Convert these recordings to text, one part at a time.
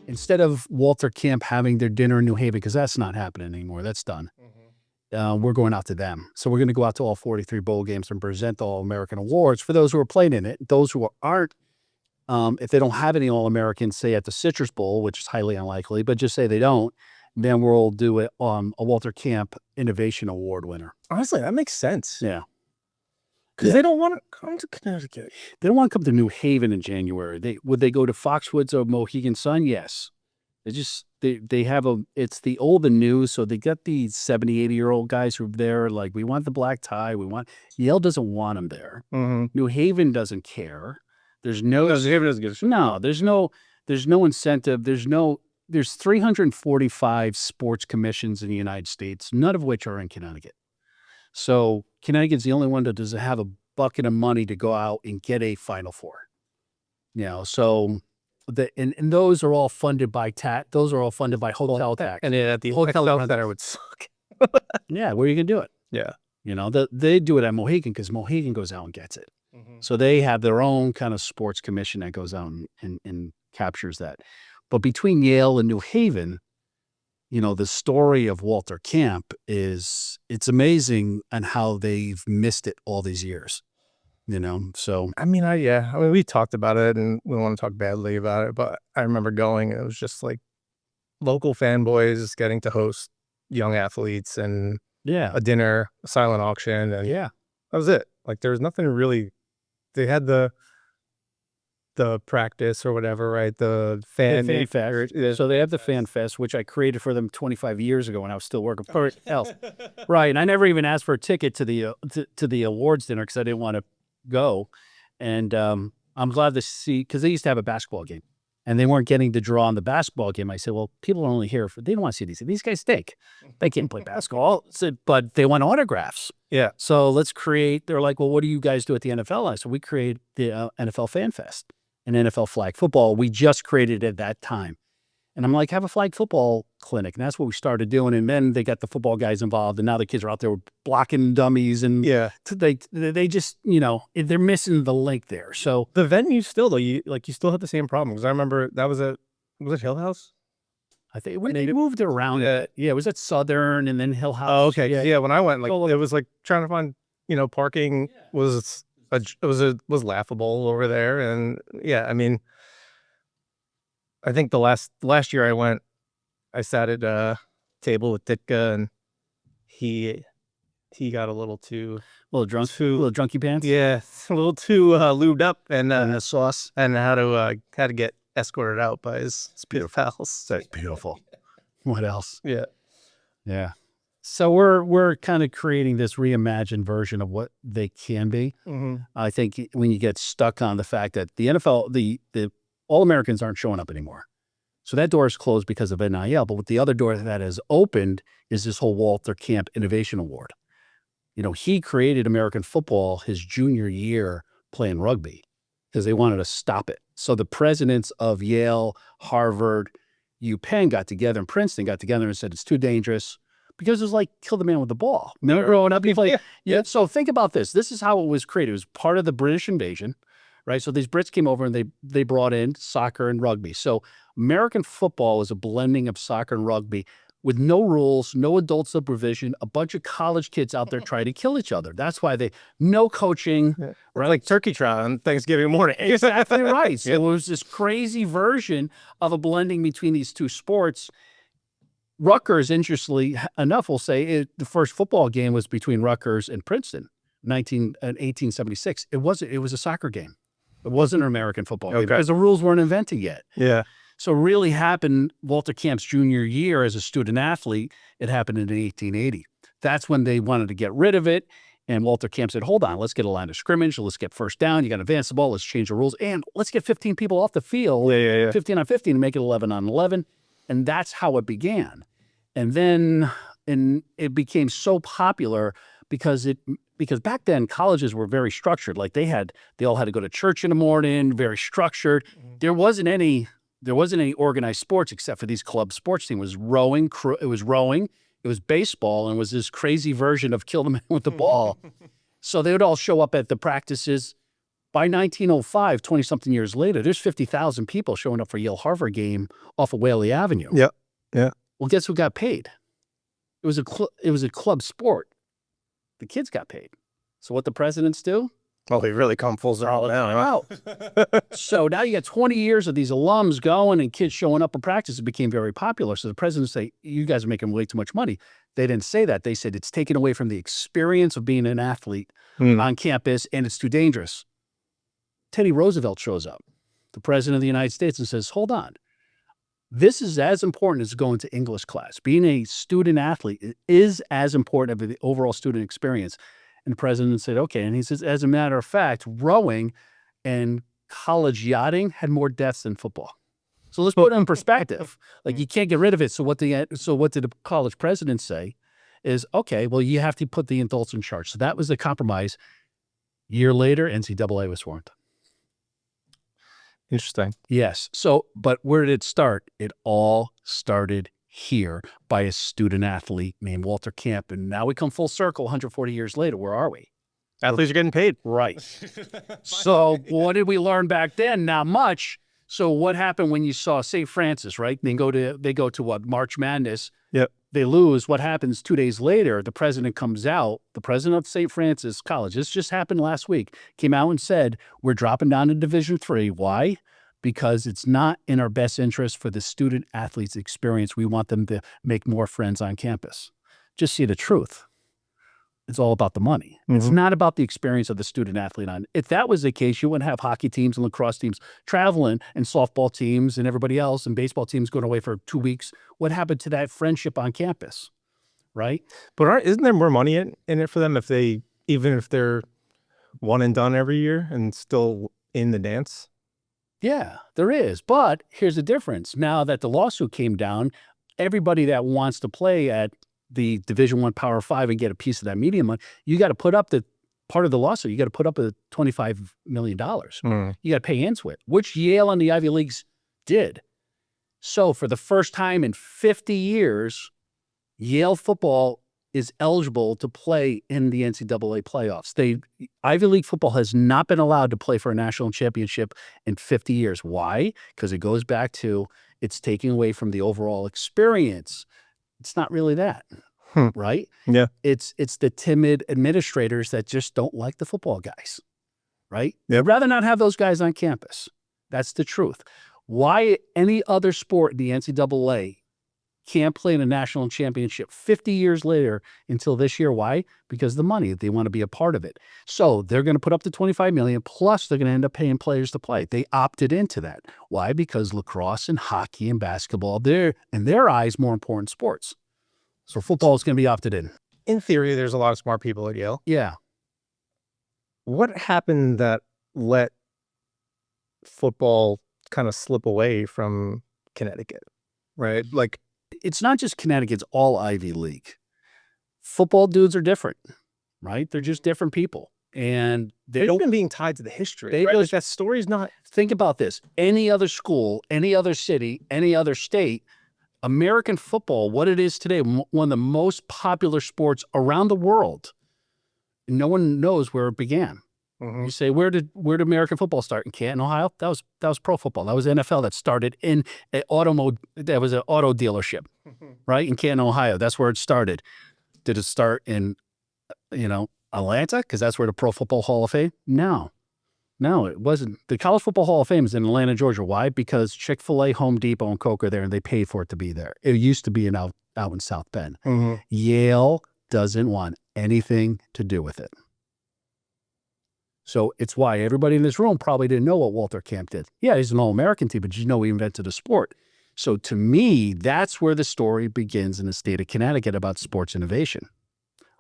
instead of Walter Camp having their dinner in New Haven, because that's not happening anymore, that's done. We're going out to them. So we're going to go out to all 43 bowl games and present the All-American awards for those who are playing in it. Those who aren't, if they don't have any All-Americans, say at the Citrus Bowl, which is highly unlikely, but just say they don't, then we'll do a Walter Camp Innovation Award winner. Honestly, that makes sense. Yeah. Because they don't want to come to Connecticut. They don't want to come to New Haven in January. Would they go to Foxwoods or Mohegan Sun? Yes. They have it's the old and new. So they got these 70, 80-year-old guys who are there. Like, we want the black tie. Yale doesn't want them there. New Haven doesn't care. There's no incentive. There's 345 sports commissions in the United States, none of which are in Connecticut. So Connecticut's the only one that doesn't have a bucket of money to go out and get a Final Four. So and those are all funded by those are all funded by hotel tax. And at the hotel center would suck. Yeah, where are you gonna do it? Yeah. They do it at Mohegan because Mohegan goes out and gets it. So they have their own kind of sports commission that goes out and captures that. But between Yale and New Haven, the story of Walter Camp it's amazing on how they've missed it all these years, so. I mean, we talked about it and we don't want to talk badly about it, but I remember going and it was just like local fanboys getting to host young athletes and a dinner, a silent auction. And that was it. Like, there was nothing really, they had the practice or whatever, right? The fan fest. So they have the Fan Fest, which I created for them 25 years ago when I was still working for else. Right. And I never even asked for a ticket to the awards dinner because I didn't want to go. And I'm glad to see, because they used to have a basketball game and they weren't getting to draw on the basketball game. I said, well, people are only here they don't want to see these guys stink. They can't play basketball, but they want autographs. Yeah. So they're like, well, what do you guys do at the NFL? I said, we create the NFL Fan Fest. And NFL flag football, we just created at that time. And I'm like, have a flag football clinic. And that's what we started doing. And then they got the football guys involved. And now the kids are out there blocking dummies. And they just, they're missing the link there. So the venue still, though, you still have the same problem. Because I remember was it Hill House? I think they moved it around. Yeah, it was at Southern and then Hill House. Oh, okay. Yeah. When I went, it was like trying to find, parking was laughable over there. And I mean, I think the last year I went, I sat at a table with Ditka and he got a little drunky pants. Yeah, a little too lubed up and the sauce, and had to get escorted out by his pals. That's beautiful. What else? Yeah. So we're kind of creating this reimagined version of what they can be. I think when you get stuck on the fact that the NFL, the All-Americans aren't showing up anymore. So that door is closed because of NIL. But what the other door that has opened is this whole Walter Camp Innovation Award. He created American football his junior year playing rugby because they wanted to stop it. So the presidents of Yale, Harvard, UPenn got together, and Princeton got together and said, it's too dangerous. Because it was like, kill the man with the ball. Remember growing up? So think about this. This is how it was created. It was part of the British invasion, right? So these Brits came over and they brought in soccer and rugby. So American football is a blending of soccer and rugby with no rules, no adult supervision, a bunch of college kids out there trying to kill each other. That's why no coaching. Right? Like turkey trot on Thanksgiving morning. Exactly right. So it was this crazy version of a blending between these two sports. Rutgers, interestingly enough, will say the first football game was between Rutgers and Princeton, 1876. It was a soccer game. It wasn't an American football game because the rules weren't invented yet. Yeah. So it really happened Walter Camp's junior year as a student athlete. It happened in 1880. That's when they wanted to get rid of it. And Walter Camp said, hold on, let's get a line of scrimmage. Let's get first down. You got to advance the ball. Let's change the rules. And let's get 15 people off the field, 15 on 15, and make it 11 on 11. And that's how it began. And then it became so popular because back then colleges were very structured. Like they all had to go to church in the morning, very structured. There wasn't any organized sports except for these club sports teams. It was rowing, it was baseball, and it was this crazy version of kill the man with the ball. So they would all show up at the practices By 1905, 20-something years later, there's 50,000 people showing up for Yale-Harvard game off of Whaley Avenue. Yeah, yeah. Well, guess who got paid? It was a club sport. The kids got paid. So what the presidents do? Well, they really come full circle now. So now you got 20 years of these alums going and kids showing up in practice. It became very popular. So the presidents say, you guys are making way too much money. They didn't say that. They said it's taken away from the experience of being an athlete on campus, and it's too dangerous. Teddy Roosevelt shows up, the president of the United States, and says, hold on. This is as important as going to English class. Being a student athlete is as important of the overall student experience. And the president said, okay. And he says, as a matter of fact, rowing and college yachting had more deaths than football. So let's put it in perspective. Like, you can't get rid of it. So what did the college president say is, okay, well, you have to put the adults in charge. So that was the compromise. Year later, NCAA was formed. Interesting. Yes. So, but where did it start? It all started here by a student athlete named Walter Camp. And now we come full circle 140 years later. Where are we? Athletes are getting paid. Right. So what did we learn back then? Not much. So what happened when you saw St. Francis, right? They go to what? March Madness. Yep. They lose. What happens 2 days later? The president comes out, the president of St. Francis College. This just happened last week. Came out and said, we're dropping down to Division III. Why? Because it's not in our best interest for the student athletes experience. We want them to make more friends on campus. Just see the truth. It's all about the money. It's not about the experience of the student athlete. If that was the case, you wouldn't have hockey teams and lacrosse teams traveling and softball teams and everybody else and baseball teams going away for 2 weeks. What happened to that friendship on campus, right? But isn't there more money in it for them even if they're one and done every year and still in the dance? Yeah, there is. But here's the difference. Now that the lawsuit came down, everybody that wants to play at the Division I Power 5 and get a piece of that media money, you got to put up part of the lawsuit. You got to put up a $25 million. You got to pay into it, which Yale and the Ivy Leagues did. So for the first time in 50 years, Yale football is eligible to play in the NCAA playoffs. Ivy League football has not been allowed to play for a national championship in 50 years. Why? Because it goes back to it's taking away from the overall experience. It's not really that, right? Yeah. It's the timid administrators that just don't like the football guys, right? Yep. They'd rather not have those guys on campus. That's the truth. Why any other sport in the NCAA can't play in a national championship 50 years later until this year? Why? Because the money. They want to be a part of it. So they're going to put up to $25 million, plus they're going to end up paying players to play. They opted into that. Why? Because lacrosse and hockey and basketball, they're, in their eyes, more important sports. So football is going to be opted in. In theory, there's a lot of smart people at Yale. Yeah. What happened that let football kind of slip away from Connecticut, right? Like, it's not just Connecticut, it's all Ivy League. Football dudes are different, right? They're just different people. And they don't even being tied to the history. They right? Like, that story's not. Think about this. Any other school, any other city, any other state, American football, what it is today, one of the most popular sports around the world. No one knows where it began. You say, where did American football start? In Canton, Ohio? That was pro football. That was NFL that started in that was an auto dealership, right? In Canton, Ohio. That's where it started. Did it start in, Atlanta? Because that's where the Pro Football Hall of Fame? No, it wasn't. The College Football Hall of Fame is in Atlanta, Georgia. Why? Because Chick-fil-A, Home Depot, and Coke are there, and they paid for it to be there. It used to be out in South Bend. Yale doesn't want anything to do with it. So it's why everybody in this room probably didn't know what Walter Camp did. Yeah, he's an All-American team, but he invented a sport. So to me, that's where the story begins in the state of Connecticut about sports innovation,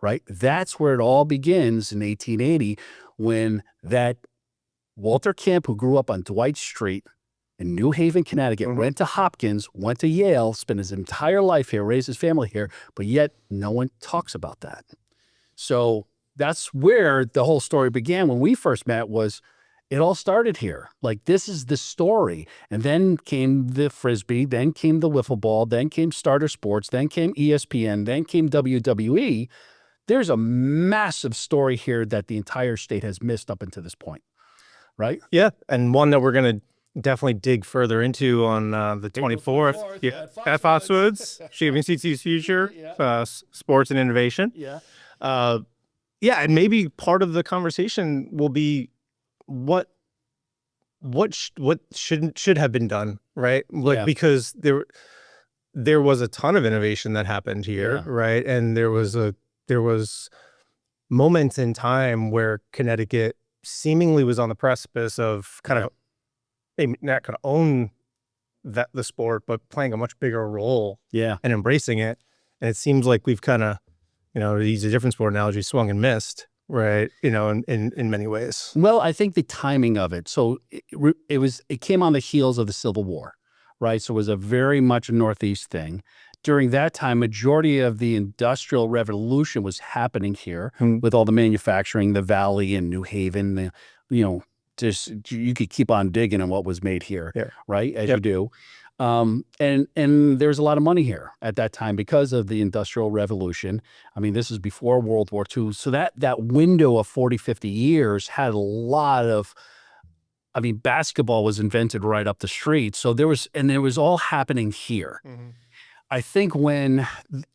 right? That's where it all begins in 1880 when that Walter Camp, who grew up on Dwight Street in New Haven, Connecticut, went to Hopkins, went to Yale, spent his entire life here, raised his family here, but yet no one talks about that. So that's where the whole story began. When we first met, it all started here. Like, this is the story. And then came the Frisbee, then came the wiffle ball, then came Starter Sports, then came ESPN, then came WWE. There's a massive story here that the entire state has missed up until this point. right? Yeah, and one that we're gonna definitely dig further into on the 24th. Yeah, at Foxwoods, Shaping CT's Future, Sports and Innovation. Yeah. Yeah, and maybe part of the conversation will be what should have been done, right? Like, because there was a ton of innovation that happened here, right? And there was moments in time where Connecticut seemingly was on the precipice of kind of maybe not going to own the sport, but playing a much bigger role, and embracing it. And it seems like we've kind of, to use a different sport analogy, swung and missed, right? In many ways. Well, I think the timing of it. So it came on the heels of the Civil War, right? So it was a very much a Northeast thing. During that time, majority of the Industrial Revolution was happening here with all the manufacturing, the Valley and New Haven. Just you could keep on digging on what was made here, right? As you do. And there's a lot of money here at that time because of the Industrial Revolution. I mean, this is before World War II. So that window of 40, 50 years had a lot of, basketball was invented right up the street. So there was all happening here. I think when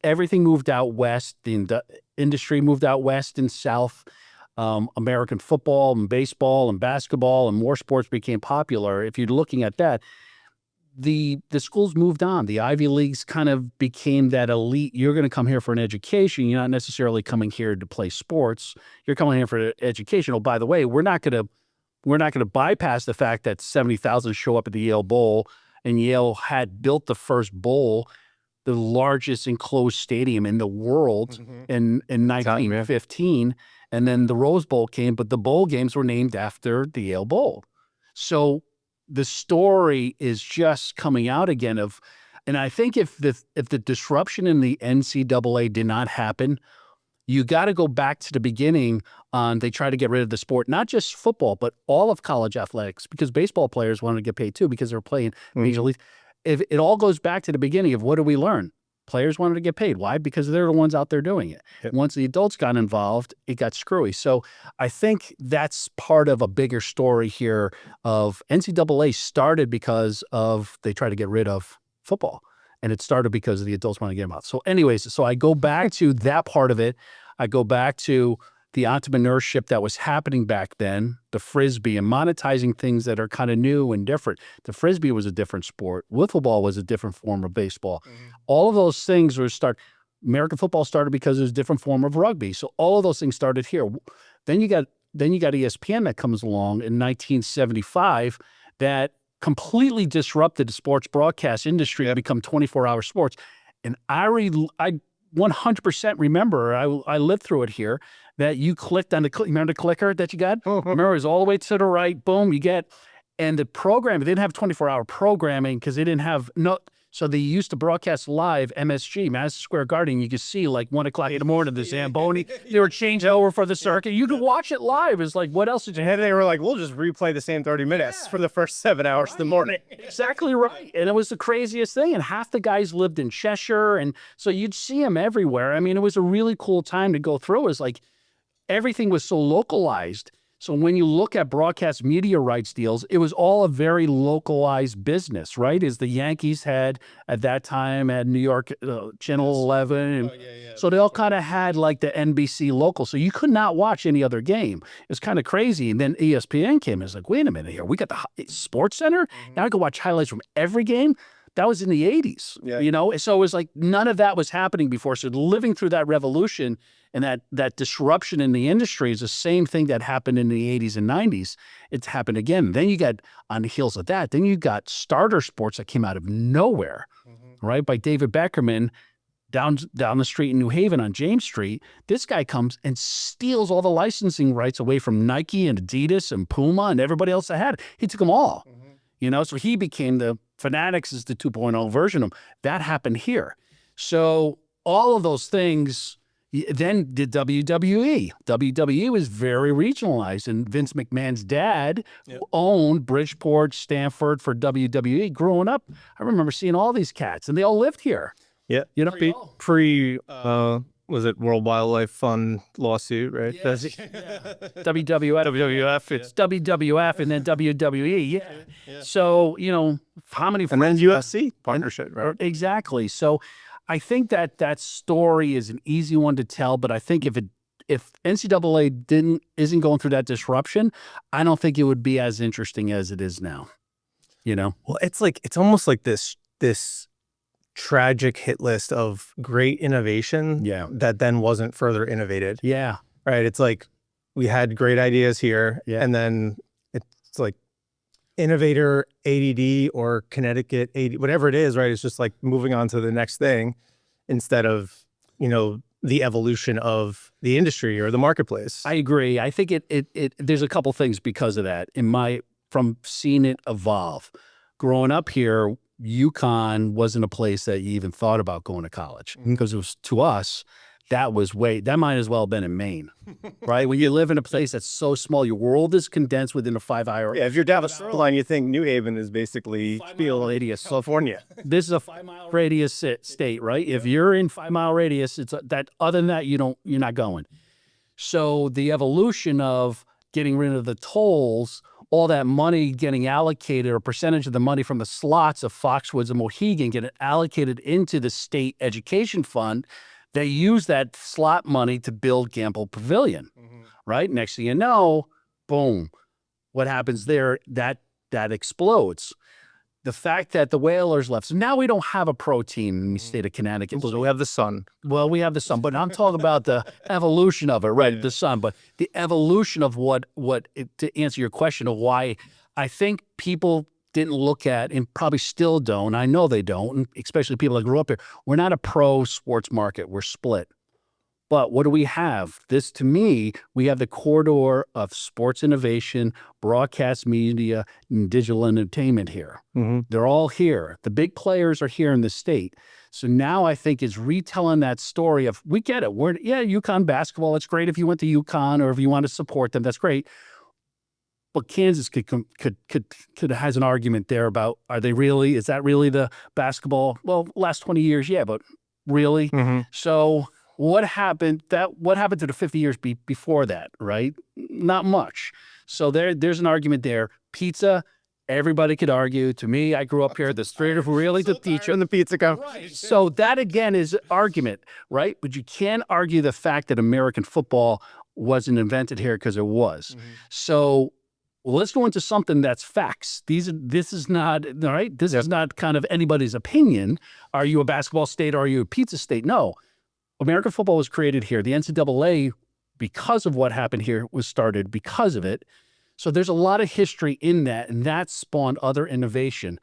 everything moved out west, the industry moved out west and south, American football and baseball and basketball and more sports became popular. If you're looking at that, the schools moved on. The Ivy Leagues kind of became that elite. You're going to come here for an education. You're not necessarily coming here to play sports. You're coming here for education. Oh, by the way, we're not going to bypass the fact that 70,000 show up at the Yale Bowl, and Yale had built the first bowl, the largest enclosed stadium in the world in 1915. And then the Rose Bowl came, but the bowl games were named after the Yale Bowl. So the story is just coming out again and I think if the disruption in the NCAA did not happen, you got to go back to the beginning they try to get rid of the sport, not just football, but all of college athletics, because baseball players wanted to get paid too because they're playing major league. If it all goes back to the beginning of what did we learn? Players wanted to get paid. Why? Because they're the ones out there doing it. Once the adults got involved, it got screwy. So I think that's part of a bigger story here of NCAA started because they tried to get rid of football. And it started because the adults want to get them out. So anyways, so I go back to that part of it. I go back to the entrepreneurship that was happening back then, the Frisbee, and monetizing things that are kind of new and different. The Frisbee was a different sport. Wiffle ball was a different form of baseball. All of those things American football started because it was a different form of rugby. So all of those things started here. Then you got ESPN that comes along in 1975 that completely disrupted the sports broadcast industry to become 24-hour sports. And I 100% remember, I lived through it here, that you clicked on remember the clicker that you got? Remember, it was all the way to the right, boom, you get, and the program, they didn't have 24-hour programming because they didn't have, so they used to broadcast live MSG, Madison Square Garden. You could see like 1 o'clock in the morning, the Zamboni, they were changed over for the circuit. You could watch it live. It's like, what else did you have? They were like, we'll just replay the same 30 minutes for the first 7 hours of the morning. Exactly right. And it was the craziest thing. And half the guys lived in Cheshire. And so you'd see them everywhere. I mean, it was a really cool time to go through. It was like everything was so localized. So when you look at broadcast media rights deals, it was all a very localized business, right? As the Yankees had at that time at New York Channel 11. So they all kind of had like the NBC local. So you could not watch any other game. It was kind of crazy. And then ESPN came and it's like, wait a minute here. We got the Sports Center. Now I can watch highlights from every game. That was in the 80s, So it was like none of that was happening before. So living through that revolution and that disruption in the industry is the same thing that happened in the 80s and 90s. It's happened again. Then you got, on the heels of that, then you got starter sports that came out of nowhere, right? By David Beckerman down the street in New Haven on James Street. This guy comes and steals all the licensing rights away from Nike and Adidas and Puma and everybody else that had it. He took them all, so he became the Fanatics is the 2.0 version of them. That happened here. So all of those things, then did WWE. WWE was very regionalized, and Vince McMahon's dad owned Bridgeport, Stanford for WWE. Growing up, I remember seeing all these cats, and they all lived here. Yeah, pre was it World Wildlife Fund lawsuit, right? Yes. WWF. It's WWF and then WWE. Yeah. So, how many... And then UFC partnership, right? Exactly. So I think that story is an easy one to tell, but I think if NCAA isn't going through that disruption, I don't think it would be as interesting as it is now. Well, it's almost like this tragic hit list of great innovation that then wasn't further innovated. Yeah. Right. It's like we had great ideas here, Yeah. and then it's like innovator ADD or Connecticut ADD, whatever it is, right? It's just like moving on to the next thing instead of, the evolution of the industry or the marketplace. I agree. I think there's a couple things because of that. From seeing it evolve. Growing up here, UConn wasn't a place that you even thought about going to college, because it was, to us, that might as well have been in Maine, right? When you live in a place that's so small, your world is condensed within a 5-hour. Yeah, if you're down the shoreline, you think New Haven is basically radius. California. This is a 5-mile radius state, right? If you're in 5-mile radius, it's that. Other than that, you're not going. So the evolution of getting rid of the tolls, all that money getting allocated, or a percentage of the money from the slots of Foxwoods and Mohegan getting allocated into the state education fund. They use that slot money to build Gamble Pavilion, right? Next thing you know, boom, what happens there? That explodes. The fact that the Whalers left, so now we don't have a pro team in the state of Connecticut. So we have the Sun. Well, we have the Sun, but I'm talking about the evolution of it, right? The Sun, but the evolution of to answer your question of why I think people didn't look at, and probably still don't, I know they don't, and especially people that grew up here, we're not a pro sports market, we're split. But what do we have? To me, we have the corridor of sports innovation, broadcast media, and digital entertainment here. They're all here. The big players are here in the state. So now I think it's retelling that story of, we get it. UConn basketball, it's great if you went to UConn or if you want to support them, that's great. But Kansas could has an argument there about, is that really the basketball? Well, last 20 years, yeah, but really? So what happened to the 50 years before that, right? Not much. So there's an argument there. Pizza, everybody could argue. To me, I grew up here. The street of really the teacher and the pizza company. Right. So that again is argument, right? But you can't argue the fact that American football wasn't invented here, because it was. So let's go into something that's facts. This is not, all right? This is not kind of anybody's opinion. Are you a basketball state or are you a pizza state? No. American football was created here. The NCAA, because of what happened here, was started because of it. So there's a lot of history in that, and that spawned other innovation.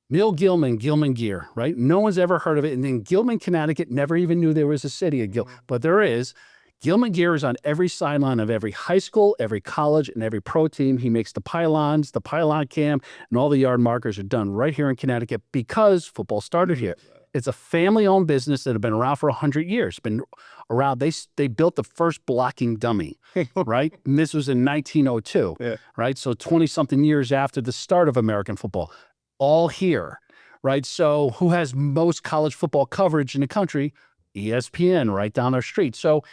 Neil Gilman Gear, right? No one's ever heard of it. And then Gilman, Connecticut, never even knew there was a city of Gilman, but there is. Gilman Gear is on every sideline of every high school, every college, and every pro team. He makes the pylons, the pylon cam, and all the yard markers are done right here in Connecticut because football started here. It's a family-owned business that have been around for 100 years. Been around. They built the first blocking dummy, right? And this was in 1902, right? So 20-something years after the start of American football. All here, right? So who has most college football coverage in the country? ESPN, right down our street. So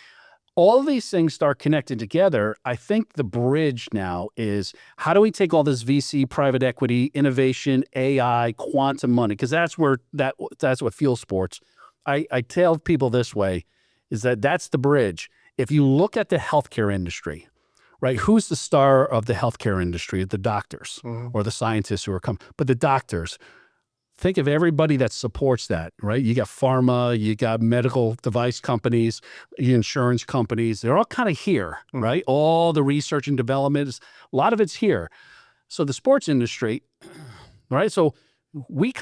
all of these things start connected together. I think the bridge now is, how do we take all this VC, private equity, innovation, AI, quantum money? Because that's what fuels sports. I tell people this way, is that's the bridge. If you look at the healthcare industry, right, who's the star of the healthcare industry? The doctors or the scientists who are coming. But the doctors, think of everybody that supports that, right? You got pharma, you got medical device companies, insurance companies. They're all kind of here, right? All the research and development, a lot of it's here. So the sports industry, right? So we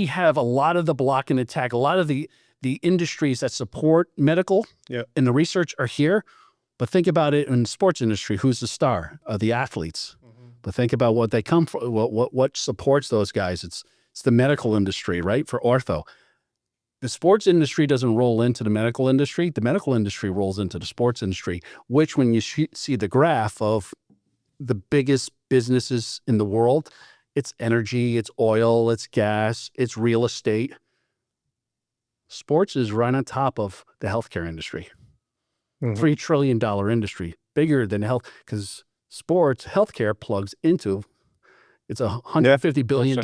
have a lot of the block and attack. A lot of the industries that support medical and the research are here. But think about it in the sports industry. Who's the star? The athletes. But think about what they come from, what supports those guys. It's the medical industry, right? For ortho. The sports industry doesn't roll into the medical industry. The medical industry rolls into the sports industry, which when you see the graph of the biggest businesses in the world, it's energy, it's oil, it's gas, it's real estate. sports is right on top of the healthcare industry. Mhm. $3 trillion industry, bigger than health, because healthcare plugs into, it's a $150 billion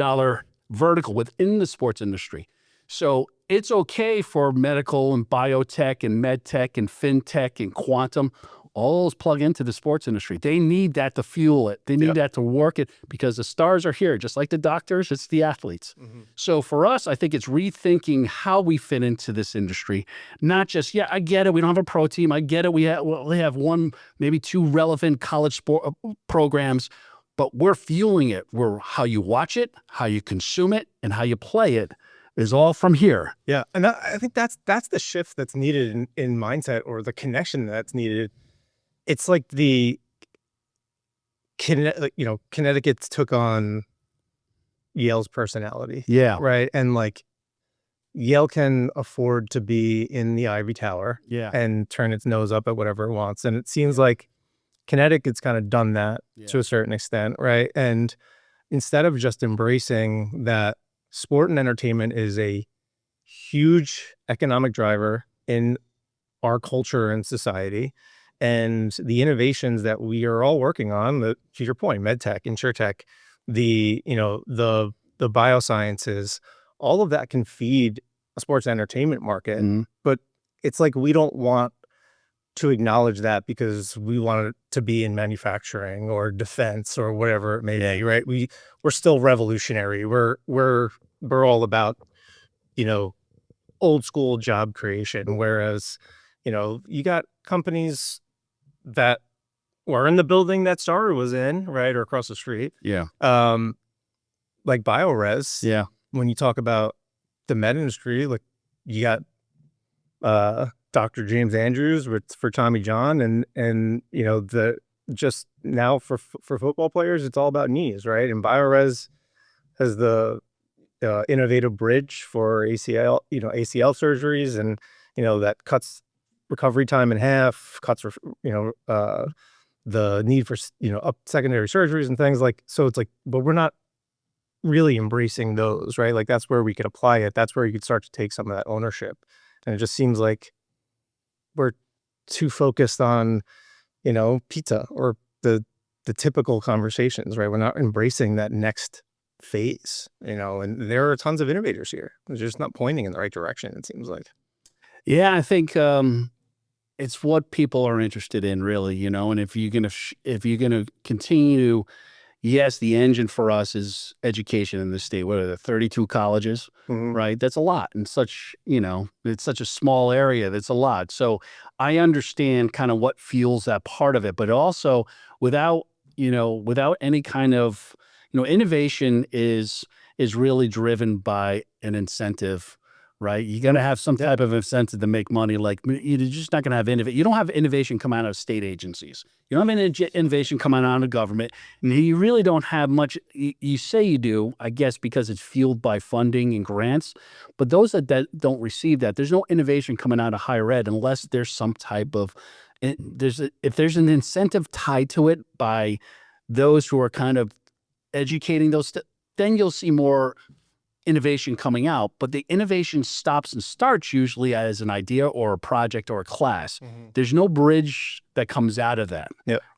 vertical within the sports industry. So it's okay for medical and biotech and med tech and fintech and quantum, all those plug into the sports industry. They need that to fuel it. They need that to work it, because the stars are here. Just like the doctors, it's the athletes. So for us, I think it's rethinking how we fit into this industry. Not just, I get it, we don't have a pro team. I get it, we have one, maybe two relevant college sport programs, but we're fueling it. We're how you watch it, how you consume it, and how you play it is all from here. Yeah, and I think that's the shift that's needed in mindset, or the connection that's needed. It's like Connecticut took on Yale's personality. Yeah. Right. And like Yale can afford to be in the ivory tower and turn its nose up at whatever it wants. And it seems like Connecticut's kind of done that to a certain extent. Right. And instead of just embracing that sport and entertainment is a huge economic driver in our culture and society, and the innovations that we are all working on, to your point, medtech, insurtech, the biosciences, all of that can feed a sports entertainment market. But it's like we don't want to acknowledge that because we want it to be in manufacturing or defense or whatever it may be, right? We're still revolutionary. We're all about, old school job creation, whereas, you got companies that were in the building that Starr was in, right, or across the street. Yeah. Like BioRes. Yeah. When you talk about the med industry, like you got Dr. James Andrews for Tommy John, and the just now for football players, it's all about knees, right? And BioRes has the innovative bridge for ACL surgeries, and that cuts recovery time in half, cuts the need for up secondary surgeries and things like. So it's like, but we're not really embracing those, right? Like that's where we could apply it. That's where you could start to take some of that ownership. And it just seems like we're too focused on pizza or the typical conversations, right? We're not embracing that next phase, and there are tons of innovators here. They're just not pointing in the right direction, it seems like. Yeah, I think it's what people are interested in, really, and if you're gonna continue, yes, the engine for us is education in the state. What are the 32 colleges, right? That's a lot, and it's such a small area. That's a lot. So I understand kind of what fuels that part of it, but also without any kind of, innovation is really driven by an incentive. Right, you got to have some type of incentive to make money. Like you're just not going to have innovation. You don't have innovation come out of state agencies. You don't have innovation coming out of government, and you really don't have much. You say you do, I guess, because it's fueled by funding and grants. But those that don't receive that, there's no innovation coming out of higher ed unless there's some type of if there's an incentive tied to it by those who are kind of educating those. Then you'll see more innovation coming out, but the innovation stops and starts usually as an idea or a project or a class. There's no bridge that comes out of that,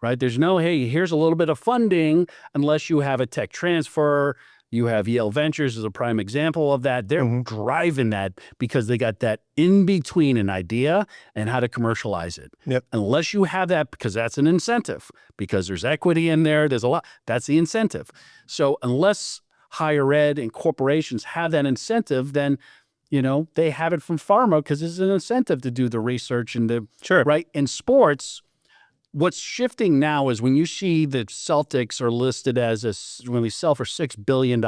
right? There's no, hey, here's a little bit of funding, unless you have a tech transfer. You have Yale Ventures as a prime example of that. They're driving that because they got that in between an idea and how to commercialize it. Unless you have that, because that's an incentive, because there's equity in there, there's a lot, that's the incentive. So unless higher ed and corporations have that incentive, then they have it from pharma because it's an incentive to do the research and right. In sports, what's shifting now is when you see the Celtics are listed when we sell for $6 billion,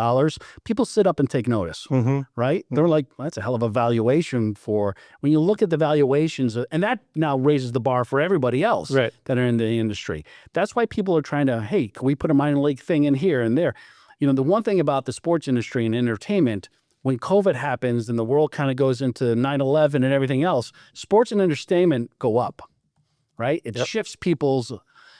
people sit up and take notice, right? They're like, well, that's a hell of a valuation for when you look at the valuations, and that now raises the bar for everybody else that are in the industry. That's why people are trying to, hey, can we put a minor league thing in here and there? The one thing about the sports industry and entertainment, when COVID happens and the world kind of goes into 9/11 and everything else, sports and entertainment go up, right? It shifts people's.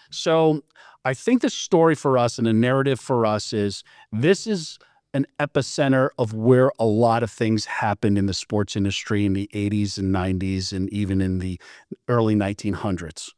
So I think the story for us and the narrative for us is this is an epicenter of where a lot of things happened in the sports industry in the 80s and 90s and even in the early 1900s.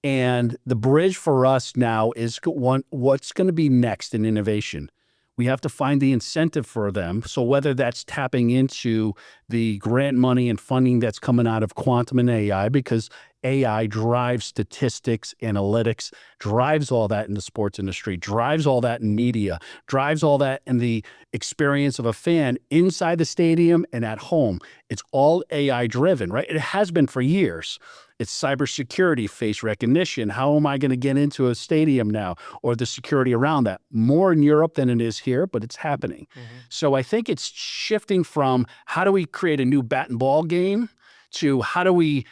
And the bridge for us now is what's going to be next in innovation. We have to find the incentive for them. So whether that's tapping into the grant money and funding that's coming out of quantum and AI, because AI drives statistics, analytics, drives all that in the sports industry, drives all that in media, drives all that in the experience of a fan inside the stadium and at home. It's all AI driven, right? It has been for years. It's cybersecurity, face recognition. How am I going to get into a stadium now, or the security around that? More in Europe than it is here, but it's happening. So I think it's shifting from how do we create a new bat and ball game to how do we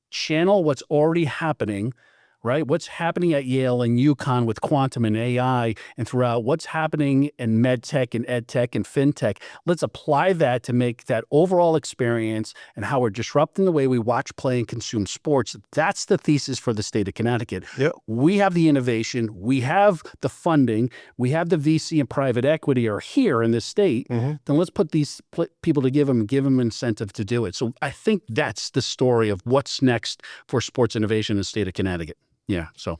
channel what's already happening, right? What's happening at Yale and UConn with quantum and AI and throughout what's happening in med tech and ed tech and fintech. Let's apply that to make that overall experience and how we're disrupting the way we watch, play, and consume sports. That's the thesis for the state of Connecticut. Yep. We have the innovation. We have the funding. We have the VC and private equity are here in this state. Then let's put these people to give them incentive to do it. So I think that's the story of what's next for sports innovation in the state of Connecticut. Yeah. So,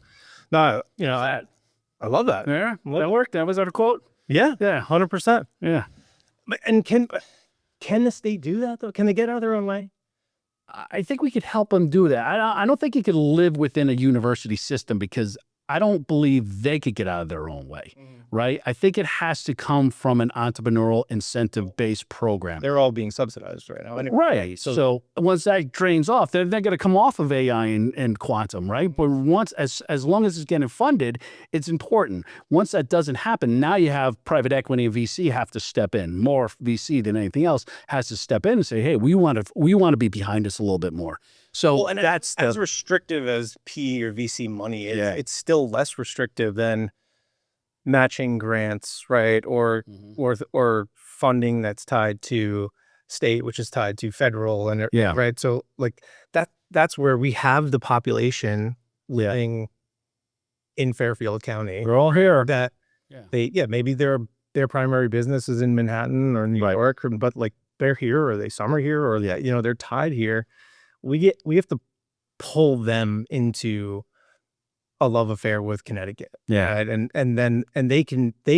No, I love that. yeah, that worked. That was our quote. Yeah. Yeah. 100%. Yeah. And can the state do that though? Can they get out of their own way? I think we could help them do that. I don't think you could live within a university system because I don't believe they could get out of their own way, right? I think it has to come from an entrepreneurial incentive-based program. They're all being subsidized right now. Anyway. Right. So once that drains off, they're going to come off of AI and quantum, right? But once, as long as it's getting funded, it's important. Once that doesn't happen, now you have private equity and VC have to step in. More VC than anything else has to step in and say, hey, we want to be behind us a little bit more. So and that's as restrictive as PE or VC money is, it's still less restrictive than matching grants, right? Or funding that's tied to state, which is tied to federal, and right. So like that's where we have the population living in Fairfield County. We're all here. That maybe their primary business is in Manhattan or New York, but like they're here, or they summer here, or they're tied here. We have to pull them into a love affair with Connecticut. Yeah. Right? And they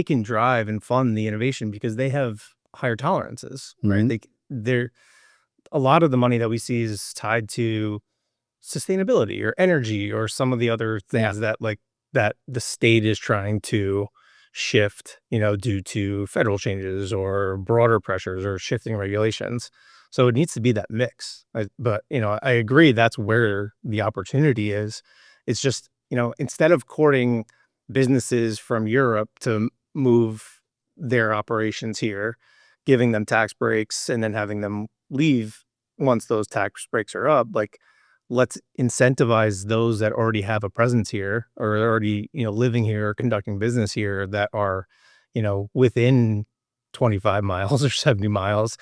can drive and fund the innovation because they have higher tolerances. Right. They're a lot of the money that we see is tied to sustainability or energy or some of the other things that the state is trying to shift, due to federal changes or broader pressures or shifting regulations. So it needs to be that mix. But I agree that's where the opportunity is. It's just, instead of courting businesses from Europe to move their operations here, giving them tax breaks and then having them leave once those tax breaks are up, like let's incentivize those that already have a presence here or already, living here or conducting business here that are, within 25 miles or 70 miles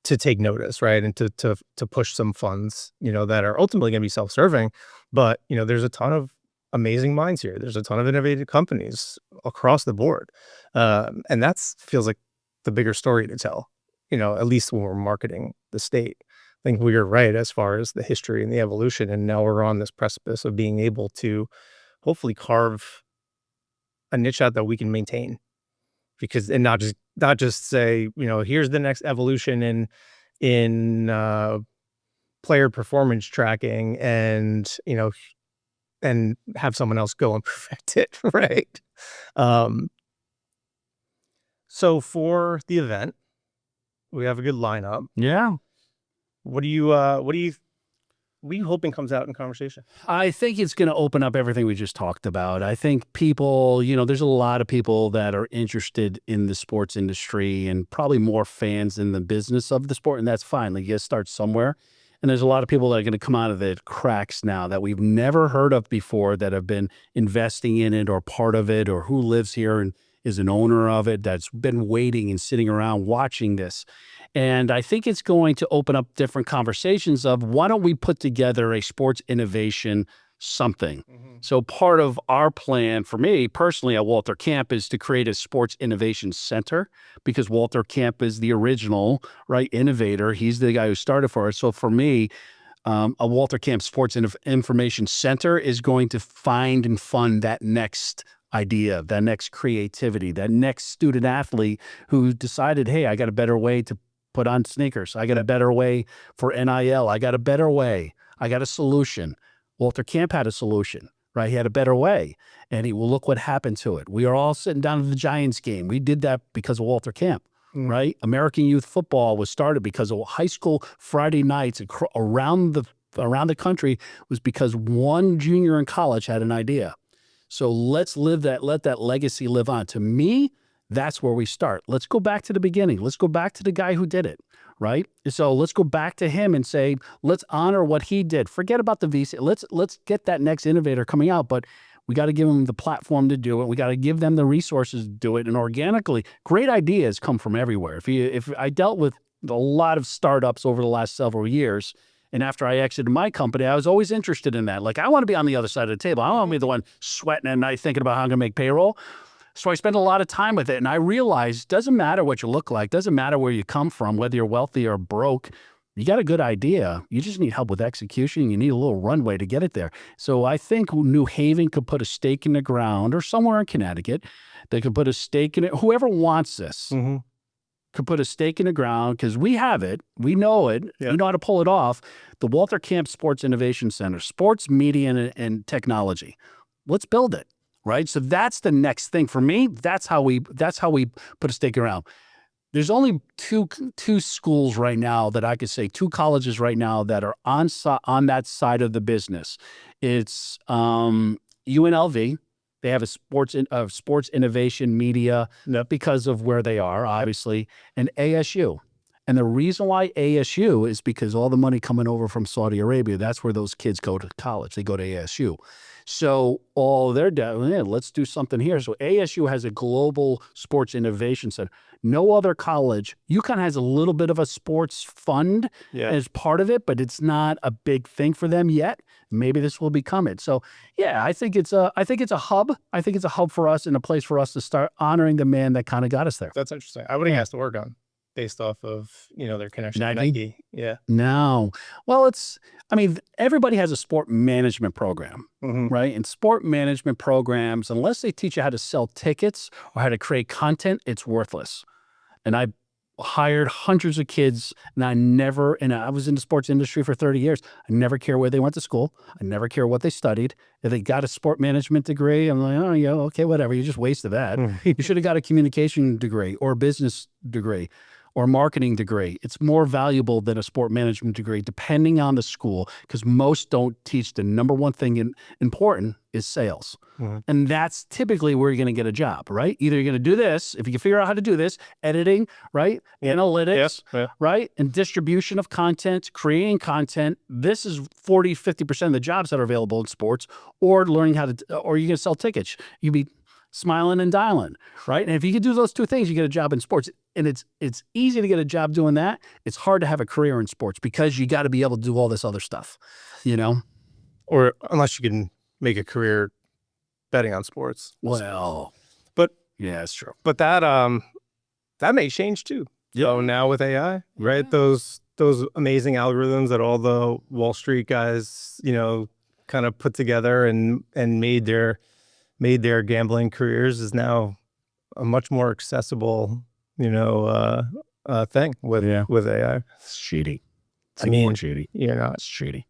to take notice, right? And to push some funds, that are ultimately going to be self-serving. But, there's a ton of amazing minds here. There's a ton of innovative companies across the board. And that's feels like the bigger story to tell, at least when we're marketing the state. I think we are right as far as the history and the evolution. And now we're on this precipice of being able to hopefully carve a niche out that we can maintain. Because, and not just say, here's the next evolution in player performance tracking and have someone else go and perfect it. Right. So for the event, we have a good lineup. Yeah. What are you hoping comes out in conversation? I think it's going to open up everything we just talked about. I think people, there's a lot of people that are interested in the sports industry and probably more fans in the business of the sport. And that's fine. Like, you start somewhere. And there's a lot of people that are going to come out of the cracks now that we've never heard of before that have been investing in it or part of it, or who lives here and is an owner of it that's been waiting and sitting around watching this. And I think it's going to open up different conversations of why don't we put together a sports innovation something. So part of our plan for me personally at Walter Camp is to create a sports innovation center, because Walter Camp is the original, right, innovator. He's the guy who started for us. So for me, a Walter Camp Sports Information Center is going to find and fund that next idea, that next creativity, that next student athlete who decided, hey, I got a better way to put on sneakers. I got a better way for NIL. I got a better way. I got a solution. Walter Camp had a solution, right? He had a better way. And well, look what happened to it. We are all sitting down at the Giants game. We did that because of Walter Camp, right? American youth football was started because of high school Friday nights around the country was because one junior in college had an idea. So let's let that legacy live on. To me, that's where we start. Let's go back to the beginning. Let's go back to the guy who did it, right? So let's go back to him and say, let's honor what he did. Forget about the VC. Let's get that next innovator coming out, but we got to give them the platform to do it. We got to give them the resources to do it. And organically, great ideas come from everywhere. If I dealt with a lot of startups over the last several years, and after I exited my company, I was always interested in that. Like, I want to be on the other side of the table. I don't want to be the one sweating at night thinking about how I'm going to make payroll. So I spent a lot of time with it, and I realized it doesn't matter what you look like, doesn't matter where you come from, whether you're wealthy or broke. You got a good idea. You just need help with execution. You need a little runway to get it there. So I think New Haven could put a stake in the ground, or somewhere in Connecticut, they could put a stake in it. Whoever wants this could put a stake in the ground, because we have it. We know it. Yeah. We know how to pull it off. The Walter Camp Sports Innovation Center, sports, media, and technology. Let's build it, right? So that's the next thing for me. That's how we put a stake around. There's only two schools right now that I could say, two colleges right now that are on that side of the business. It's UNLV. They have a sports innovation media because of where they are, obviously, and ASU. And the reason why ASU is because all the money coming over from Saudi Arabia, that's where those kids go to college. They go to ASU. So all they're doing, let's do something here. So ASU has a global sports innovation center. No other college. UConn has a little bit of a sports fund as part of it, but it's not a big thing for them yet. Maybe this will become it. So yeah, I think it's a hub. I think it's a hub for us and a place for us to start honoring the man that kind of got us there. That's interesting. I would have asked to work on based off of, their connection to Nike. Yeah. No. Well, everybody has a sport management program, right? And sport management programs, unless they teach you how to sell tickets or how to create content, it's worthless. And I hired hundreds of kids, and I was in the sports industry for 30 years. I never care where they went to school. I never care what they studied. If they got a sport management degree, I'm like, oh, yeah, okay, whatever. You just wasted that. You should have got a communication degree or a business degree or marketing degree. It's more valuable than a sport management degree, depending on the school, because most don't teach the number one thing important is sales. And that's typically where you're going to get a job, right? Either you're going to do this, if you can figure out how to do this, editing, right? Analytics, right? And distribution of content, creating content. This is 40, 50% of the jobs that are available in sports, or learning how to, or you're going to sell tickets. You'd be smiling and dialing, right? And if you can do those two things, you get a job in sports. And it's easy to get a job doing that. It's hard to have a career in sports because you got to be able to do all this other stuff, Or unless you can make a career betting on sports. Well, but yeah, it's true. But that may change too. Yep. So now with AI, right? Those amazing algorithms that all the Wall Street guys, kind of put together and made their gambling careers is now a much more accessible, thing with AI. It's cheating. It's more cheating. You're not. It's cheating.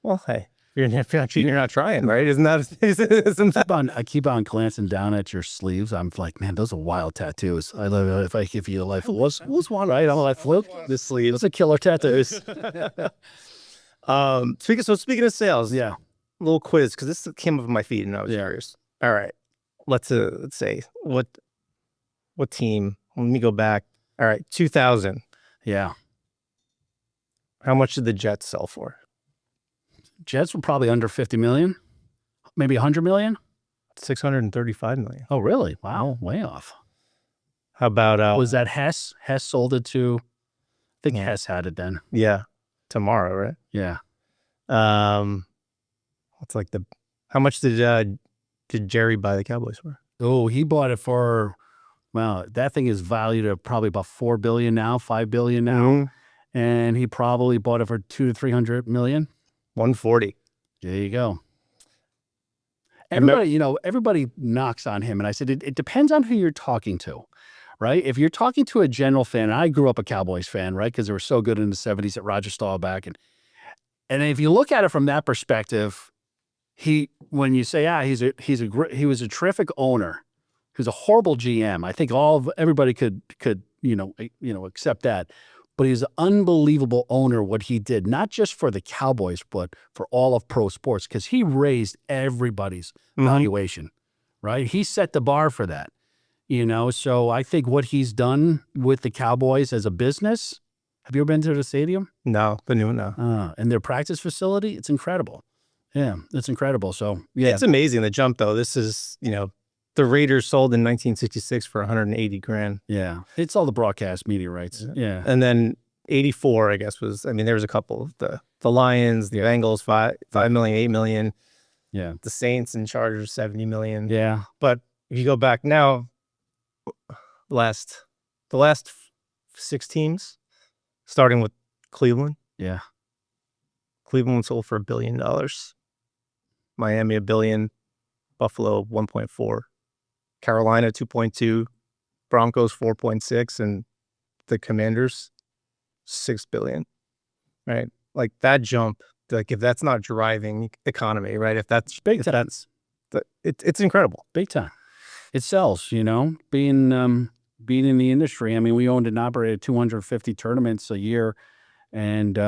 Well, hey, if you're not cheating, you're not trying, right? Isn't that? I keep on glancing down at your sleeves. I'm like, man, those are wild tattoos. I love it. If I give you a life, what's one, right? I'm like, look, this sleeve. Those are killer tattoos. Speaking of sales, a little quiz, because this came up on my feed and I was curious. All right, let's say what team? Let me go back. All right, 2000. Yeah. How much did the Jets sell for? Jets were probably under 50 million, maybe 100 million. 635 million. Oh, really? Wow, way off. How about was that Hess? Hess sold it to. I think Hess had it then. Yeah, tomorrow, right? Yeah. What's like How much did Jerry buy the Cowboys for? Oh, he bought it for, well, that thing is valued at probably about $4 billion now, $5 billion now. And he probably bought it for 200 to 300 million. 140. There you go. Everybody, everybody knocks on him. And I said, it depends on who you're talking to, right? If you're talking to a general fan, and I grew up a Cowboys fan, right? Because they were so good in the 70s at Roger Staubach. And if you look at it from that perspective, when you say, he was a terrific owner, he was a horrible GM. I think everybody could accept that. But he's an unbelievable owner, what he did, not just for the Cowboys, but for all of pro sports, because he raised everybody's valuation, right? He set the bar for that, So I think what he's done with the Cowboys as a business, have you ever been to the stadium? No, the new one, no. And their practice facility, it's incredible. Yeah, it's incredible. So, yeah. It's amazing, the jump, though. This is, the Raiders sold in 1966 for $180,000. Yeah. It's all the broadcast media rights. Yeah. And then 84, I guess, there was a couple of the Lions, the Bengals, $5 million, $8 million. Yeah. The Saints and Chargers, $70 million. Yeah. But if you go back now, the last 6 teams, starting with Cleveland. Yeah. Cleveland sold for $1 billion. Miami, $1 billion. Buffalo, 1.4. Carolina, 2.2. Broncos, 4.6. And the Commanders, $6 billion. Right? Like that jump, like if that's not driving economy, right? If that's big time. It's incredible. Big time. It sells, being in the industry. I mean, we owned and operated 250 tournaments a year. And,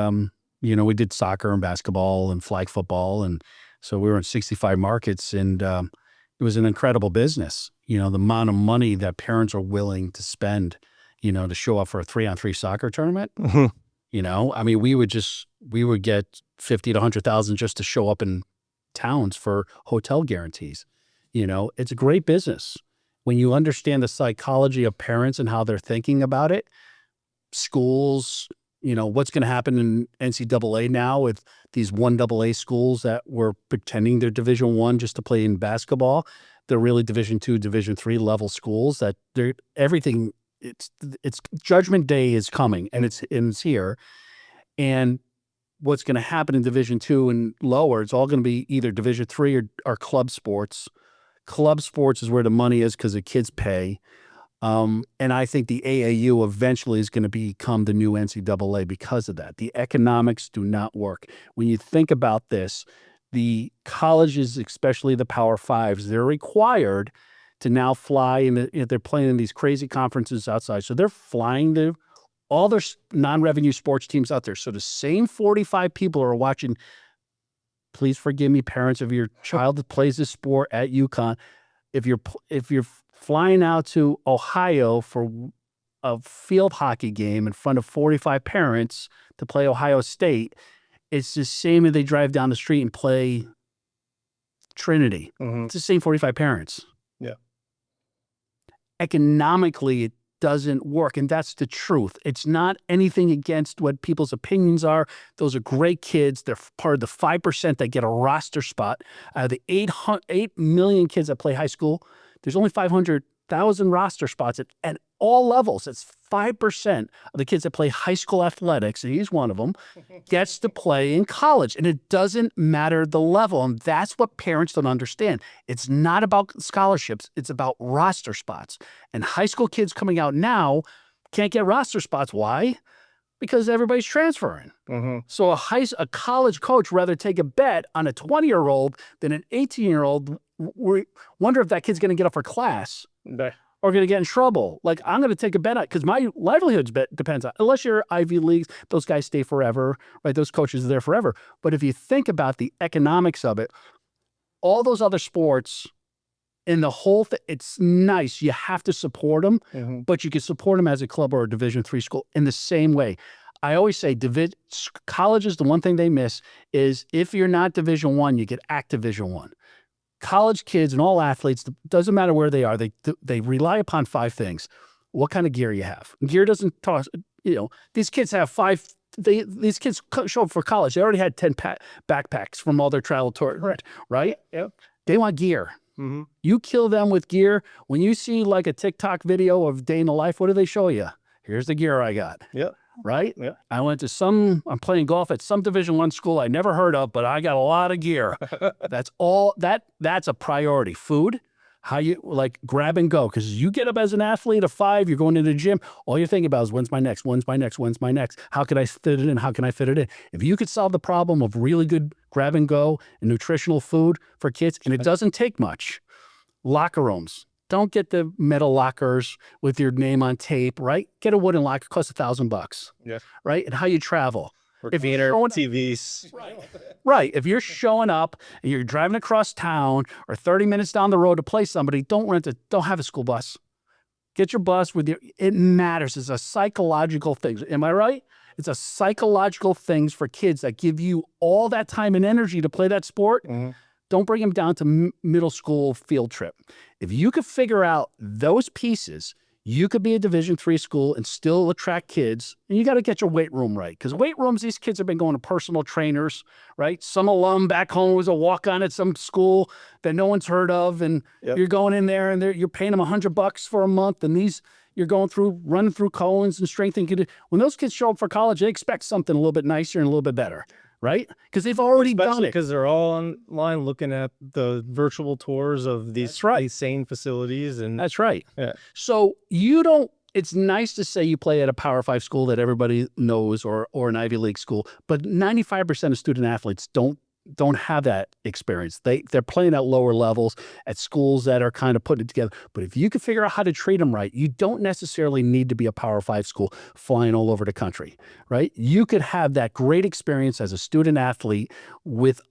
we did soccer and basketball and flag football. And so we were in 65 markets, and it was an incredible business. The amount of money that parents are willing to spend, to show up for a 3-on-3 soccer tournament. I mean, we would get 50 to 100,000 just to show up in towns for hotel guarantees. It's a great business. When you understand the psychology of parents and how they're thinking about it, schools, what's going to happen in NCAA now with these 1AA schools that were pretending they're Division I just to play in basketball. They're really Division II, Division III level schools that they're everything. It's Judgment Day is coming, and it's here. And what's going to happen in Division II and lower, it's all going to be either Division III or club sports. Club sports is where the money is because the kids pay. And I think the AAU eventually is going to become the new NCAA because of that. The economics do not work. When you think about this, the colleges, especially the Power Fives, they're required to now fly, and they're playing in these crazy conferences outside. So they're flying to all their non-revenue sports teams out there. So the same 45 people are watching. Please forgive me, parents, of your child that plays this sport at UConn. If you're flying out to Ohio for a field hockey game in front of 45 parents to play Ohio State, it's the same as they drive down the street and play Trinity. It's the same 45 parents. Yeah. Economically, it doesn't work, and that's the truth. It's not anything against what people's opinions are. Those are great kids. They're part of the 5% that get a roster spot. Out of the 8 million kids that play high school, there's only 500,000 roster spots at all levels. It's 5% of the kids that play high school athletics, and he's one of them, gets to play in college. And it doesn't matter the level. And that's what parents don't understand. It's not about scholarships. It's about roster spots. And high school kids coming out now can't get roster spots. Why? Because everybody's transferring. So a college coach rather take a bet on a 20-year-old than an 18-year-old. Wonder if that kid's going to get up for class or going to get in trouble. Like, I'm going to take a bet on, because my livelihood depends on, unless you're Ivy Leagues, those guys stay forever, right? Those coaches are there forever. But if you think about the economics of it, all those other sports in the whole thing, it's nice. You have to support them, but you can support them as a club or a Division III school in the same way. I always say colleges, the one thing they miss is if you're not Division I, you get ACT Division I. College kids and all athletes, doesn't matter where they are, they rely upon 5 things. What kind of gear you have. Gear doesn't toss, these kids have 5 these kids show up for college. They already had 10 backpacks from all their travel tours, right? Yep. They want gear. You kill them with gear. When you see like a TikTok video of day in the life, what do they show you? Here's the gear I got. Yep. Right? Yep. I'm playing golf at some Division I school I never heard of, but I got a lot of gear. That's all that's a priority. Food, how you like grab and go. Because you get up as an athlete of 5, you're going to the gym. All you're thinking about is when's my next? How can I fit it in? How can I fit it in? If you could solve the problem of really good grab and go and nutritional food for kids, and it doesn't take much. Locker rooms. Don't get the metal lockers with your name on tape, right? Get a wooden locker, costs $1,000. Yeah. Right? And how you travel. If you're TVs. Right. If you're showing up and you're driving across town or 30 minutes down the road to play somebody, don't have a school bus. Get your bus with it matters. It's a psychological thing. Am I right? It's a psychological things for kids that give you all that time and energy to play that sport. Don't bring them down to middle school field trip. If you could figure out those pieces, you could be a Division III school and still attract kids. And you got to get your weight room right. Because weight rooms, these kids have been going to personal trainers, right? Some alum back home was a walk-on at some school that no one's heard of. And you're going in there and you're paying them $100 for a month. And you're running through Cohen's and strength and conditioning. When those kids show up for college, they expect something a little bit nicer and a little bit better. Right? Because they've already done it. Because they're all online looking at the virtual tours of these insane facilities. And that's right. Yeah. So it's nice to say you play at a Power 5 school that everybody knows or an Ivy League school, but 95% of student athletes don't have that experience. They're playing at lower levels at schools that are kind of putting it together. But if you can figure out how to treat them right, you don't necessarily need to be a Power 5 school flying all over the country, right? You could have that great experience as a student athlete with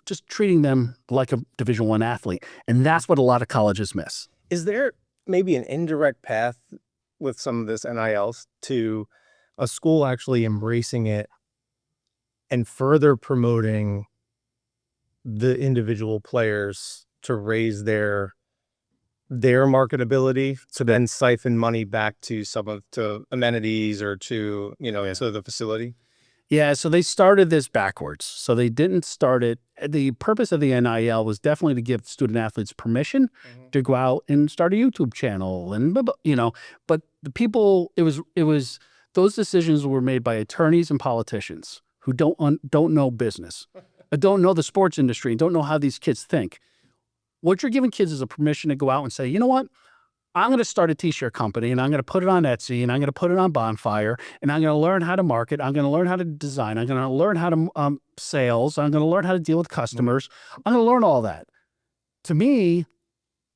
just treating them like a Division I athlete. And that's what a lot of colleges miss. Is there maybe an indirect path with some of this NILs to a school actually embracing it and further promoting the individual players to raise their marketability to then siphon money back to to amenities or to to the facility? Yeah, so they started this backwards. So they didn't start it. The purpose of the NIL was definitely to give student athletes permission to go out and start a YouTube channel, and but the people, it was those decisions were made by attorneys and politicians who don't know business. Don't know the sports industry, don't know how these kids think. What you're giving kids is a permission to go out and say, you know what? I'm going to start a t-shirt company and I'm going to put it on Etsy and I'm going to put it on Bonfire and I'm going to learn how to market. I'm going to learn how to design. I'm going to learn how to sales. I'm going to learn how to deal with customers. I'm going to learn all that. To me,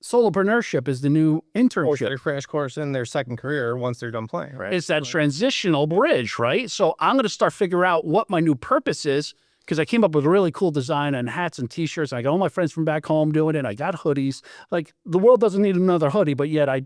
solopreneurship is the new internship. Or a crash course in their second career once they're done playing, right? It's that transitional bridge, right? So I'm going to start figuring out what my new purpose is, because I came up with a really cool design on hats and t-shirts. I got all my friends from back home doing it. I got hoodies. Like, the world doesn't need another hoodie, but yet I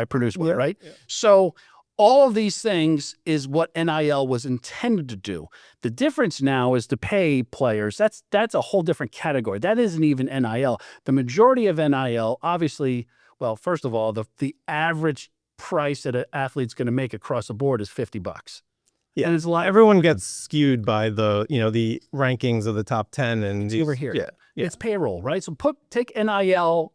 produced one, right? Yeah. So all of these things is what NIL was intended to do. The difference now is to pay players. That's a whole different category. That isn't even NIL. The majority of NIL, obviously, well, first of all, the average price that an athlete's going to make across the board is $50. Yeah, and it's a lot. Everyone gets skewed by the the rankings of the top 10 and over here. Yeah, it's payroll, right? So take NIL,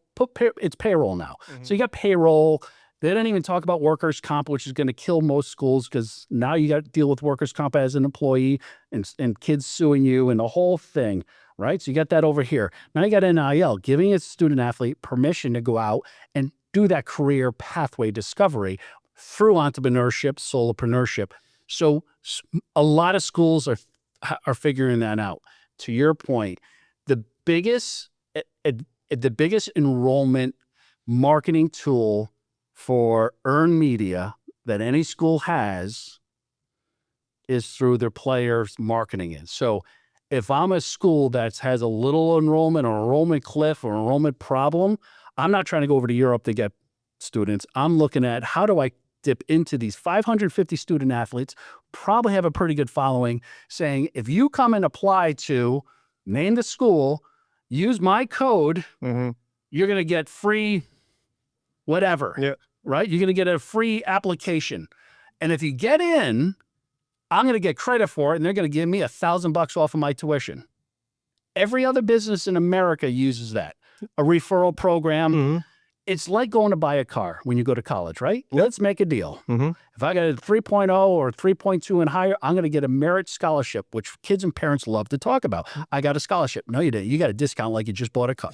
it's payroll now. So you got payroll. They didn't even talk about workers' comp, which is going to kill most schools, because now you got to deal with workers' comp as an employee and kids suing you and the whole thing, right? So you got that over here. Now you got NIL, giving a student athlete permission to go out and do that career pathway discovery through entrepreneurship, solopreneurship. So a lot of schools are figuring that out. To your point, the biggest enrollment marketing tool for earned media that any school has is through their players marketing it. So if I'm a school that has a little enrollment or enrollment cliff or enrollment problem, I'm not trying to go over to Europe to get students. I'm looking at, how do I dip into these 550 student athletes, probably have a pretty good following, saying, if you come and apply to name the school, use my code, you're going to get free whatever, right? You're going to get a free application. And if you get in, I'm going to get credit for it, and they're going to give me $1,000 off of my tuition. Every other business in America uses that. A referral program. It's like going to buy a car when you go to college, right? Let's make a deal. If I got a 3.0 or 3.2 and higher, I'm going to get a merit scholarship, which kids and parents love to talk about. I got a scholarship. No, you didn't. You got a discount like you just bought a car.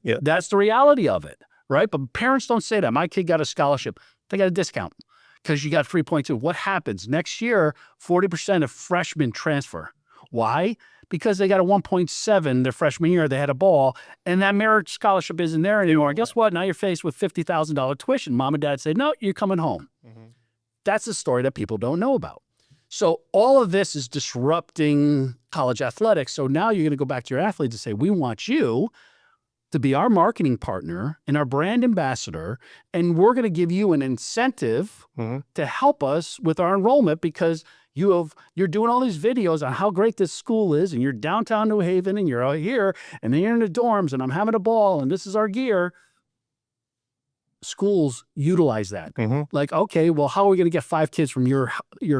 That's the reality of it, right? But parents don't say that. My kid got a scholarship. They got a discount because you got 3.2. What happens? Next year, 40% of freshmen transfer. Why? Because they got a 1.7 their freshman year, they had a ball, and that merit scholarship isn't there anymore. And guess what? Now you're faced with $50,000 tuition. Mom and dad say, no, you're coming home. That's the story that people don't know about. So all of this is disrupting college athletics. So now you're going to go back to your athletes and say, we want you to be our marketing partner and our brand ambassador, and we're going to give you an incentive to help us with our enrollment because you're doing all these videos on how great this school is, and you're downtown New Haven, and you're out here, and then you're in the dorms, and I'm having a ball, and this is our gear. Schools utilize that. Like, okay, well, how are we going to get 5 kids from your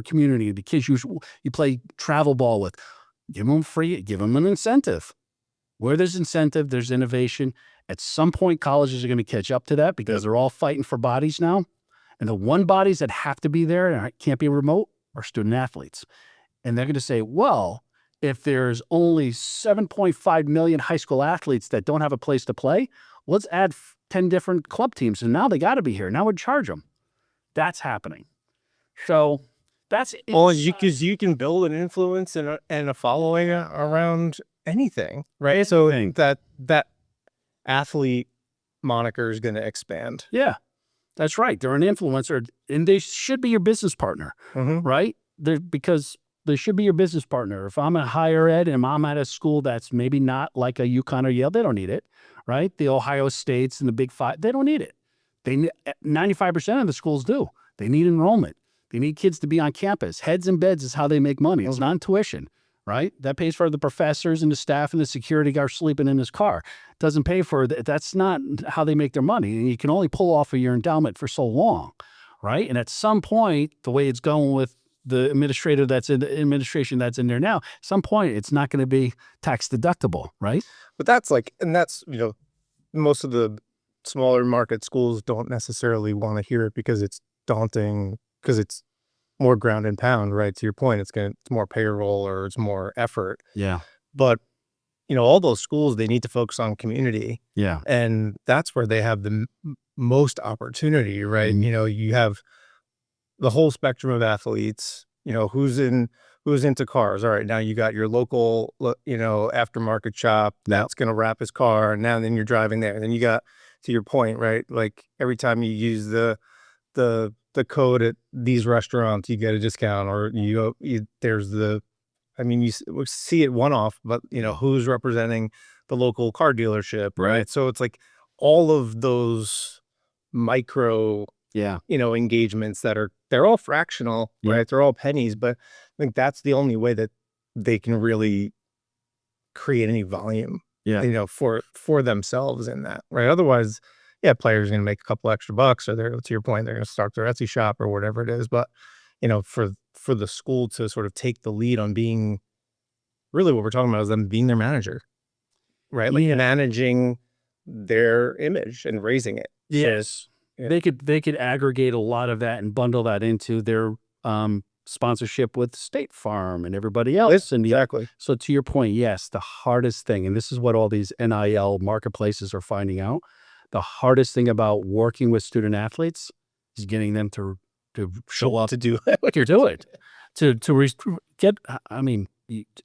community, the kids you play travel ball with? Give them free, give them an incentive. Where there's incentive, there's innovation. At some point, colleges are going to catch up to that because they're all fighting for bodies now. And the one bodies that have to be there and can't be remote are student athletes. And they're going to say, well, if there's only 7.5 million high school athletes that don't have a place to play, let's add 10 different club teams. And now they got to be here. Now we'd charge them. That's happening. So that's it. Well, because you can build an influence and a following around anything, right? So that athlete moniker is going to expand. Yeah. That's right. They're an influencer, and they should be your business partner, right? Because they should be your business partner. If I'm a higher ed and I'm at a school that's maybe not like a UConn or Yale, they don't need it, right? The Ohio States and the Big Five, they don't need it. 95% of the schools do. They need enrollment. They need kids to be on campus. Heads and beds is how they make money. It's not tuition, right? That pays for the professors and the staff and the security guard sleeping in his car. Doesn't pay for that's not how they make their money. And you can only pull off of your endowment for so long, right? And at some point, the way it's going with the administration that's in there now, at some point it's not going to be tax deductible, right? But that's most of the smaller market schools don't necessarily want to hear it because it's daunting, because it's more ground and pound, right? To your point, it's more payroll or it's more effort. Yeah. But all those schools, they need to focus on community. Yeah. And that's where they have the most opportunity, right? You have the whole spectrum of athletes, who's into cars. All right, now you got your local, aftermarket shop that's going to wrap his car. And then you're driving there. And then you got, to your point, right? Like every time you use the code at these restaurants, you get a discount, or there's you see it one-off, but who's representing the local car dealership, right? So it's like all of those micro, engagements they're all fractional, right? They're all pennies, but I think that's the only way that they can really create any volume, for themselves in that, right? Otherwise, players are going to make a couple extra bucks, or to your point, they're going to start their Etsy shop or whatever it is. But, for the school to sort of take the lead on being, really what we're talking about is them being their manager, right? Like managing their image and raising it. Yes. So, they could aggregate a lot of that and bundle that into their sponsorship with State Farm and everybody else. Exactly. So to your point, yes, the hardest thing, and this is what all these NIL marketplaces are finding out, the hardest thing about working with student athletes is getting them to show up to do what you're doing.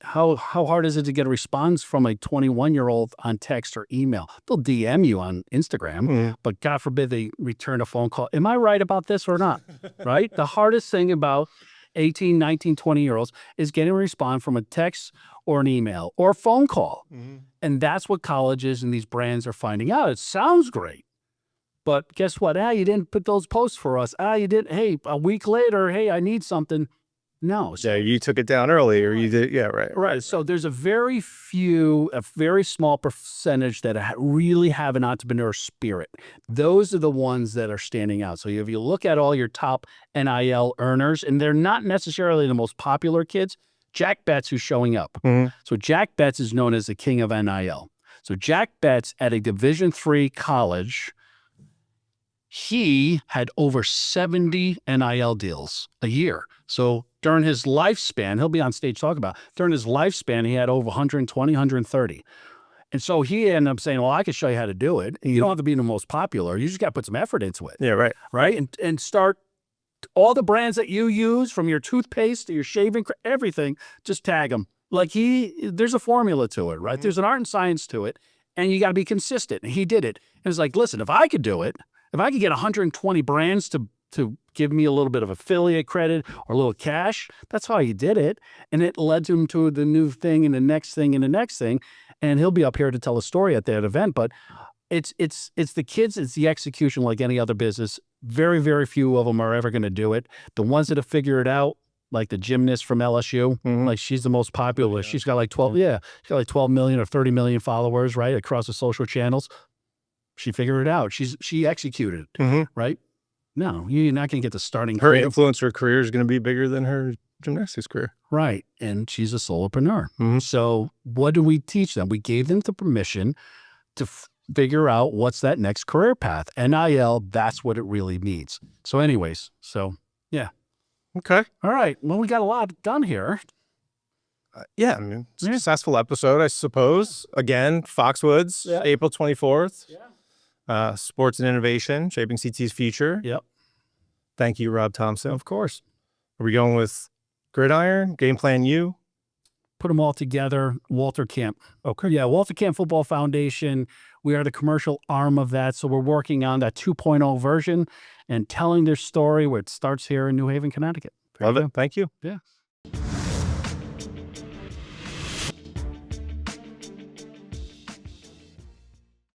How hard is it to get a response from a 21-year-old on text or email? They'll DM you on Instagram, but God forbid they return a phone call. Am I right about this or not? Right? The hardest thing about 18, 19, 20-year-olds is getting a response from a text or an email or a phone call. And that's what colleges and these brands are finding out. It sounds great, but guess what? You didn't put those posts for us. You didn't. Hey, a week later, hey, I need something. No. Yeah, you took it down early, or you did. Yeah, right. Right. So there's a very small percentage that really have an entrepreneur spirit. Those are the ones that are standing out. So if you look at all your top NIL earners, and they're not necessarily the most popular kids, Jack Betts, who's showing up. So Jack Betts is known as the king of NIL. So Jack Betts at a Division III college, he had over 70 NIL deals a year. So during his lifespan, he'll be on stage talking about, during his lifespan, he had over 120, 130. And so he ended up saying, well, I can show you how to do it. And you don't have to be the most popular. You just got to put some effort into it. Yeah, right. Right? And start all the brands that you use, from your toothpaste to your shaving, everything, just tag them. Like there's a formula to it, right? There's an art and science to it, and you got to be consistent. And he did it. And it's like, listen, if I could do it, if I could get 120 brands to give me a little bit of affiliate credit or a little cash, that's how he did it. And it led him to the new thing and the next thing and the next thing. And he'll be up here to tell a story at that event. But it's the kids, it's the execution like any other business. Very, very few of them are ever going to do it. The ones that have figured it out, like the gymnast from LSU, like she's the most popular. She's got like 12 million or 30 million followers, right, across the social channels. She figured it out. She executed it, right? No, you're not going to get the starting. Her influencer career is going to be bigger than her gymnastics career. Right. And she's a solopreneur. So what do we teach them? We gave them the permission to figure out what's that next career path. NIL, that's what it really means. So anyways, yeah. Okay. All right. Well, we got a lot done here. Yeah, I mean, successful episode, I suppose. Again, Foxwoods, April 24th. Sports and Innovation, Shaping CT's Future. Yep. Thank you, Rob Thompson. Of course. Are we going with Gridiron, Game Plan U? Put them all together. Walter Camp. Okay. Yeah, Walter Camp Football Foundation. We are the commercial arm of that. So we're working on that 2.0 version and telling their story, where it starts here in New Haven, Connecticut. Love it. Thank you. Yeah.